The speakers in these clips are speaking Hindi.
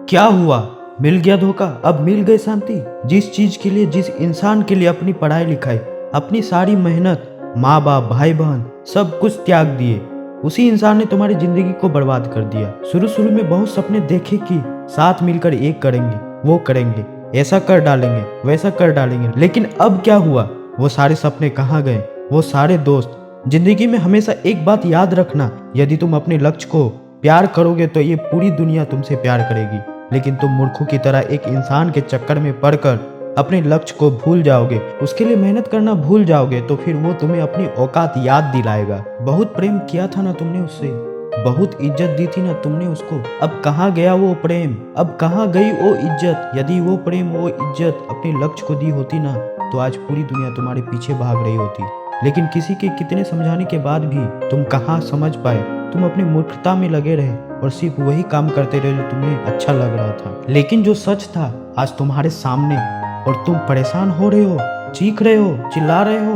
क्या हुआ? मिल गया धोखा, अब मिल गई शांति। जिस चीज के लिए, जिस इंसान के लिए अपनी पढ़ाई लिखाई, अपनी सारी मेहनत, माँ बाप, भाई बहन सब कुछ त्याग दिए, उसी इंसान ने तुम्हारी जिंदगी को बर्बाद कर दिया। शुरू शुरू में बहुत सपने देखे कि साथ मिलकर एक करेंगे, वो करेंगे, ऐसा कर डालेंगे, वैसा कर डालेंगे, लेकिन अब क्या हुआ? वो सारे सपने कहाँ गए? वो सारे दोस्त? जिंदगी में हमेशा एक बात याद रखना, यदि तुम अपने लक्ष्य को प्यार करोगे तो ये पूरी दुनिया तुमसे प्यार करेगी, लेकिन तुम मूर्खों की तरह एक इंसान के चक्कर में पड़कर अपने लक्ष्य को भूल जाओगे, उसके लिए मेहनत करना भूल जाओगे, तो फिर वो तुम्हें अपनी औकात याद दिलाएगा। बहुत प्रेम किया था ना तुमने उससे, बहुत इज्जत दी थी ना तुमने उसको, अब कहाँ गया वो प्रेम? अब कहाँ गई वो इज्जत? यदि वो प्रेम, वो इज्जत अपने लक्ष्य को दी होती ना, तो आज पूरी दुनिया तुम्हारे पीछे भाग रही होती। लेकिन किसी के कितने समझाने के बाद भी तुम कहाँ समझ पाए। तुम अपनी मूर्खता में लगे रहे और सिर्फ वही काम करते रहे जो तुम्हें अच्छा लग रहा था। लेकिन जो सच था आज तुम्हारे सामने, और तुम परेशान हो रहे हो, चीख रहे हो, चिल्ला रहे हो,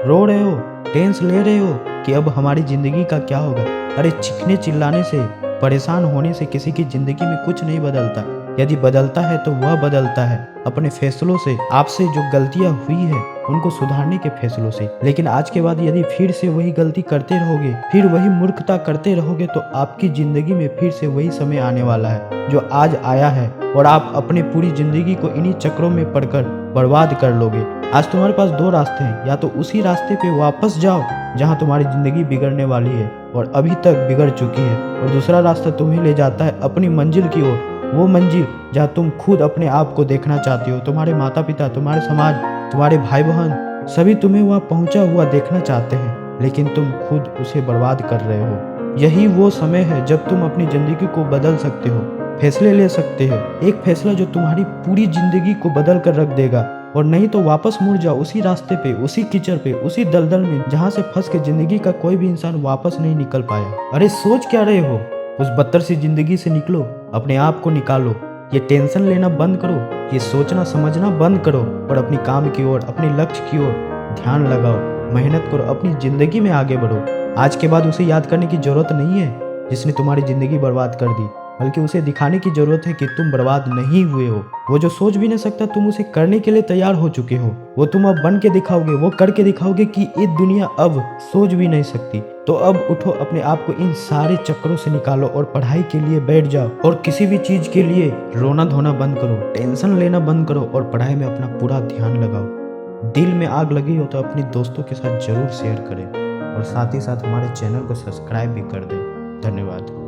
रो रहे हो, टेंशन ले रहे हो कि अब हमारी जिंदगी का क्या होगा। अरे चीखने चिल्लाने से, परेशान होने से किसी की जिंदगी में कुछ नहीं बदलता। यदि बदलता है तो वह बदलता है अपने फैसलों से, आपसे जो गलतियां हुई है उनको सुधारने के फैसलों से। लेकिन आज के बाद यदि फिर से वही गलती करते रहोगे, फिर वही मूर्खता करते रहोगे, तो आपकी जिंदगी में फिर से वही समय आने वाला है जो आज आया है, और आप अपनी पूरी जिंदगी को इन्हीं चक्रों में पड़कर बर्बाद कर लोगे। आज तुम्हारे पास दो रास्ते हैं, या तो उसी रास्ते पे वापस जाओ जहाँ तुम्हारी जिंदगी बिगड़ने वाली है और अभी तक बिगड़ चुकी है, और दूसरा रास्ता तुम्हें ले जाता है अपनी मंजिल की ओर, वो मंजिल जहाँ तुम खुद अपने आप को देखना चाहते हो। तुम्हारे माता पिता, तुम्हारे समाज, तुम्हारे भाई बहन सभी तुम्हें वहाँ पहुँचा हुआ देखना चाहते हैं, लेकिन तुम खुद उसे बर्बाद कर रहे हो। यही वो समय है जब तुम अपनी जिंदगी को बदल सकते हो, फैसले ले सकते हो, एक फैसला जो तुम्हारी पूरी जिंदगी को बदल कर रख देगा। और नहीं तो वापस मुड़ जाओ उसी रास्ते पे, उसी कीचड़ पे, उसी दलदल में जहाँ से फंस के जिंदगी का कोई भी इंसान वापस नहीं निकल पाया। अरे सोच क्या रहे हो? उस बदतर सी जिंदगी से निकलो, अपने आप को निकालो, ये टेंशन लेना बंद करो, ये सोचना समझना बंद करो, और अपनी काम की ओर, अपने लक्ष्य की ओर ध्यान लगाओ, मेहनत करो, अपनी जिंदगी में आगे बढ़ो। आज के बाद उसे याद करने की जरूरत नहीं है जिसने तुम्हारी जिंदगी बर्बाद कर दी, बल्कि उसे दिखाने की जरूरत है कि तुम बर्बाद नहीं हुए हो। वो जो सोच भी नहीं सकता, तुम उसे करने के लिए तैयार हो चुके हो। वो तुम अब बन के दिखाओगे, वो करके दिखाओगे कि ये दुनिया अब सोच भी नहीं सकती। तो अब उठो, अपने आप को इन सारे चक्रों से निकालो और पढ़ाई के लिए बैठ जाओ, और किसी भी चीज के लिए रोना धोना बंद करो, टेंशन लेना बंद करो, और पढ़ाई में अपना पूरा ध्यान लगाओ। दिल में आग लगी हो तो अपने दोस्तों के साथ जरूर शेयर करें, और साथ ही साथ हमारे चैनल को सब्सक्राइब भी कर दें। धन्यवाद।